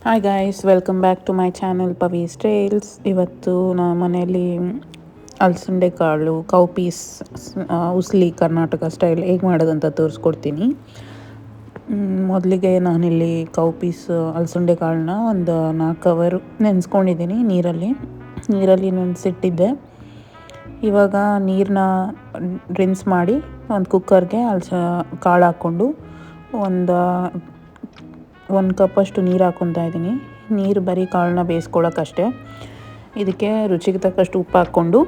Hi guys, welcome back to my channel Pavi's Trails. ಇವತ್ತು ಮನೆಯಲ್ಲಿ ಅಲಸಂಡೆ ಕಾಳು cow peas usli Karnataka style ಹೇಗೆ ಮಾಡೋದಂತ ತೋರಿಸ್ಕೊಡ್ತೀನಿ. ಮೊದಲಿಗೆ ನಾನಿಲ್ಲಿ ಕೌ ಪೀಸ್ ಅಲಸಂಡೆ ಕಾಳನ್ನ ಒಂದು 4 ಅವರ್ ನೆನೆಸ್ಕೊಂಡಿದ್ದೀನಿ. ನೀರಲ್ಲಿ ನೆನೆಸಿಟ್ಟಿದ್ದೆ. ಇವಾಗ ನೀರನ್ನ ರಿನ್ಸ್ ಮಾಡಿ ಒಂದು ಕುಕ್ಕರ್ಗೆ ಕಾಳು ಹಾಕ್ಕೊಂಡು ಒಂದು ಕಪ್ಪಷ್ಟು ನೀರು ಹಾಕ್ಕೊತಾ ಇದ್ದೀನಿ. ನೀರು ಬರೀ ಕಾಳನ್ನ ಬೇಯಿಸ್ಕೊಳ್ಳೋಕ್ಕಷ್ಟೇ. ಇದಕ್ಕೆ ರುಚಿಗೆ ತಕ್ಕಷ್ಟು ಉಪ್ಪು ಹಾಕ್ಕೊಂಡು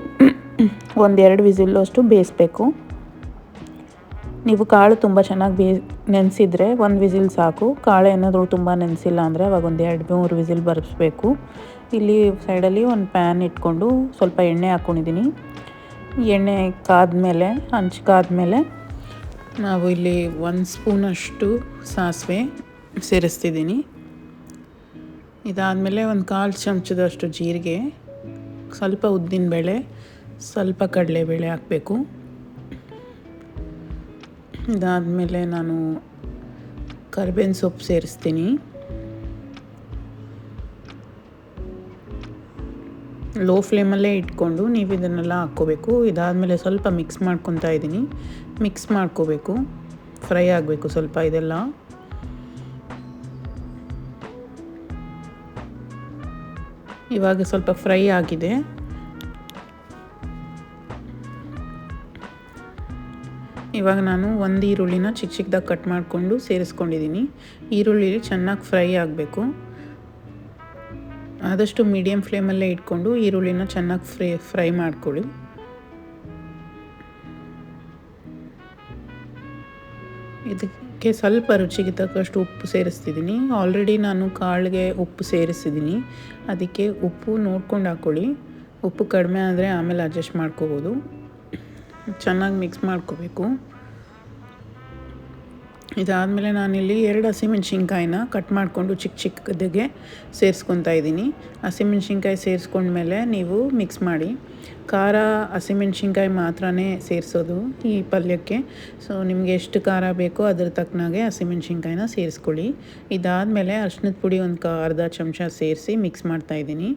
1-2 ವಿಸಿಲ್ ಅಷ್ಟು ಬೇಯಿಸ್ಬೇಕು. ನೀವು ಕಾಳು ತುಂಬ ಚೆನ್ನಾಗಿ ನೆನೆಸಿದ್ರೆ 1 ವಿಸಿಲ್ ಸಾಕು. ಕಾಳು ಏನಾದರೂ ತುಂಬ ನೆನೆಸಿಲ್ಲ ಅಂದರೆ ಅವಾಗ 1-2-3 ವಿಸಿಲ್ ಬರೆಸ್ಬೇಕು. ಇಲ್ಲಿ ಸೈಡಲ್ಲಿ ಒಂದು ಪ್ಯಾನ್ ಇಟ್ಕೊಂಡು ಸ್ವಲ್ಪ ಎಣ್ಣೆ ಹಾಕ್ಕೊಂಡಿದ್ದೀನಿ. ಎಣ್ಣೆ ಕಾದ್ಮೇಲೆ ನಾವು ಇಲ್ಲಿ 1 ಸ್ಪೂನಷ್ಟು ಸಾಸಿವೆ ಸೇರಿಸ್ತಿದ್ದೀನಿ. ಇದಾದಮೇಲೆ 1/4 ಚಮಚದಷ್ಟು ಜೀರಿಗೆ, ಸ್ವಲ್ಪ ಉದ್ದಿನಬೇಳೆ, ಸ್ವಲ್ಪ ಕಡಲೆಬೇಳೆ ಹಾಕಬೇಕು. ಇದಾದಮೇಲೆ ನಾನು ಕರಿಬೇವಿನ ಸೊಪ್ಪು ಸೇರಿಸ್ತೀನಿ. ಲೋ ಫ್ಲೇಮಲ್ಲೇ ಇಟ್ಕೊಂಡು ನೀವು ಇದನ್ನೆಲ್ಲ ಹಾಕ್ಕೋಬೇಕು. ಇದಾದಮೇಲೆ ಸ್ವಲ್ಪ ಮಿಕ್ಸ್ ಮಾಡ್ಕೊತಾ ಇದ್ದೀನಿ. ಮಿಕ್ಸ್ ಮಾಡ್ಕೋಬೇಕು, ಫ್ರೈ ಆಗಬೇಕು ಸ್ವಲ್ಪ ಇದೆಲ್ಲ. ಇವಾಗ ಸ್ವಲ್ಪ ಫ್ರೈ ಆಗಿದೆ. ಇವಾಗ ನಾನು ಒಂದು ಈರುಳ್ಳಿನ ಚಿಕ್ಕದಾಗಿ ಕಟ್ ಮಾಡಿಕೊಂಡು ಸೇರಿಸ್ಕೊಂಡಿದ್ದೀನಿ. ಈರುಳ್ಳಿ ಚೆನ್ನಾಗಿ ಫ್ರೈ ಆಗಬೇಕು. ಆದಷ್ಟು ಮೀಡಿಯಮ್ ಫ್ಲೇಮಲ್ಲೇ ಇಟ್ಕೊಂಡು ಈರುಳ್ಳಿನ ಚೆನ್ನಾಗಿ ಫ್ರೈ ಮಾಡ್ಕೊಳ್ಳಿ. ಇದಕ್ಕೆ ಸ್ವಲ್ಪ ರುಚಿಗೆ ತಕ್ಕಷ್ಟು ಉಪ್ಪು ಸೇರಿಸ್ತಿದ್ದೀನಿ. ಆಲ್ರೆಡಿ ನಾನು ಕಾಳಿಗೆ ಉಪ್ಪು ಸೇರಿಸಿದ್ದೀನಿ. ಅದಕ್ಕೆ ಉಪ್ಪು ನೋಡ್ಕೊಂಡು ಹಾಕ್ಕೊಳ್ಳಿ. ಉಪ್ಪು ಕಡಿಮೆ ಆದರೆ ಆಮೇಲೆ ಅಡ್ಜಸ್ಟ್ ಮಾಡ್ಕೋಬೋದು. ಚೆನ್ನಾಗಿ ಮಿಕ್ಸ್ ಮಾಡ್ಕೋಬೇಕು. ಇದಾದಮೇಲೆ ನಾನಿಲ್ಲಿ 2 ಹಸಿಮೆಣ್ಸಿನ್ಕಾಯಿನ ಕಟ್ ಮಾಡಿಕೊಂಡು ಚಿಕ್ಕದಾಗೆ ಸೇರಿಸ್ಕೊತಾ ಇದ್ದೀನಿ. ಹಸಿಮೆಣ್ಸಿನ್ಕಾಯಿ ಸೇರಿಸ್ಕೊಂಡ್ಮೇಲೆ ನೀವು ಮಿಕ್ಸ್ ಮಾಡಿ. ಖಾರ ಹಸಿಮೆಣ್ಸಿನ್ಕಾಯಿ ಮಾತ್ರನೇ ಸೇರಿಸೋದು ಈ ಪಲ್ಯಕ್ಕೆ. ಸೊ ನಿಮಗೆ ಎಷ್ಟು ಖಾರ ಬೇಕೋ ಅದ್ರ ತಕ್ಕನಾಗೆ ಹಸಿಮೆಣ್ಸಿನ್ಕಾಯಿನ ಸೇರಿಸ್ಕೊಳ್ಳಿ. ಇದಾದಮೇಲೆ ಅರಿಶಿಣದ ಪುಡಿ ಒಂದು ಅರ್ಧ ಚಮಚ ಸೇರಿಸಿ ಮಿಕ್ಸ್ ಮಾಡ್ತಾಯಿದ್ದೀನಿ.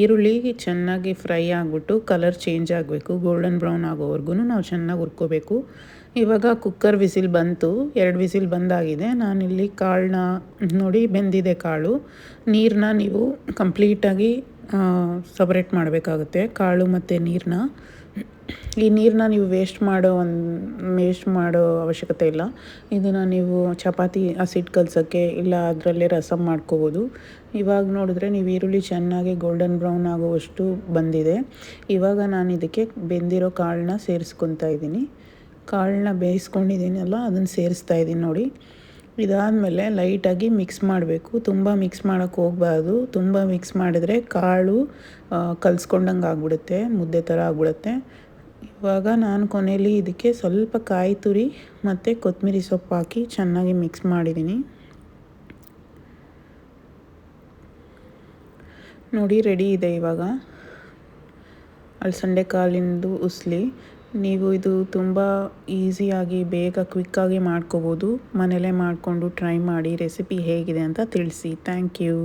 ಈರುಳ್ಳಿ ಚೆನ್ನಾಗಿ ಫ್ರೈ ಆಗಿಬಿಟ್ಟು ಕಲರ್ ಚೇಂಜ್ ಆಗಬೇಕು. ಗೋಲ್ಡನ್ ಬ್ರೌನ್ ಆಗೋವರೆಗೂ ನಾವು ಚೆನ್ನಾಗಿ ಹುರ್ಕೋಬೇಕು. ಇವಾಗ ಕುಕ್ಕರ್ ವಿಸಿಲ್ ಬಂತು. 2 ವಿಸಿಲ್ ಬಂದಾಗಿದೆ. ನಾನಿಲ್ಲಿ ಕಾಳನ್ನ ನೋಡಿ ಬೆಂದಿದೆ ಕಾಳು. ನೀರನ್ನ ನೀವು ಕಂಪ್ಲೀಟಾಗಿ ಸಪ್ರೇಟ್ ಮಾಡಬೇಕಾಗುತ್ತೆ, ಕಾಳು ಮತ್ತು ನೀರನ್ನ. ಈ ನೀರನ್ನ ನೀವು ವೇಸ್ಟ್ ಮಾಡೋ ಅವಶ್ಯಕತೆ ಇಲ್ಲ. ಇದನ್ನು ನೀವು ಚಪಾತಿ ಹಸಿಟ್ಟು ಕಲಸೋಕ್ಕೆ ಇಲ್ಲ ಅದರಲ್ಲೇ ರಸಮ್ ಮಾಡ್ಕೋಬೋದು. ಇವಾಗ ನೋಡಿದ್ರೆ ನೀವು ಈರುಳ್ಳಿ ಚೆನ್ನಾಗಿ ಗೋಲ್ಡನ್ ಬ್ರೌನ್ ಆಗೋವಷ್ಟು ಬಂದಿದೆ. ಇವಾಗ ನಾನು ಇದಕ್ಕೆ ಬೆಂದಿರೋ ಕಾಳನ್ನ ಸೇರಿಸ್ಕೊತಾ ಇದ್ದೀನಿ. ಕಾಳನ್ನ ಬೇಯಿಸ್ಕೊಂಡಿದ್ದೀನಲ್ಲ ಅದನ್ನು ಸೇರಿಸ್ತಾ ಇದ್ದೀನಿ ನೋಡಿ. ಇದಾದಮೇಲೆ ಲೈಟಾಗಿ ಮಿಕ್ಸ್ ಮಾಡಬೇಕು. ತುಂಬ ಮಿಕ್ಸ್ ಮಾಡೋಕ್ಕೆ ಹೋಗಬಾರ್ದು. ತುಂಬ ಮಿಕ್ಸ್ ಮಾಡಿದರೆ ಕಾಳು ಕಲಿಸ್ಕೊಂಡಂಗೆ ಆಗಿಬಿಡುತ್ತೆ, ಮುದ್ದೆ ಥರ ಆಗಿಬಿಡುತ್ತೆ. ಇವಾಗ ನಾನು ಕೊನೆಯಲ್ಲಿ ಇದಕ್ಕೆ ಸ್ವಲ್ಪ ಕಾಯಿ ತುರಿ ಮತ್ತು ಕೊತ್ತಂಬರಿ ಸೊಪ್ಪು ಹಾಕಿ ಚೆನ್ನಾಗಿ ಮಿಕ್ಸ್ ಮಾಡಿದ್ದೀನಿ ನೋಡಿ. ರೆಡಿ ಇದೆ ಇವಾಗ ಅಲಸಂಡೆ ಕಾಳಿಂದು ಉಸ್ಲಿ. ನೀವು ಇದು ತುಂಬ ಈಸಿಯಾಗಿ ಬೇಗ ಕ್ವಿಕ್ಕಾಗಿ ಮಾಡ್ಕೋಬೋದು. ಮನೇಲೇ ಮಾಡಿಕೊಂಡು ಟ್ರೈ ಮಾಡಿ. ರೆಸಿಪಿ ಹೇಗಿದೆ ಅಂತ ತಿಳಿಸಿ. Thank you.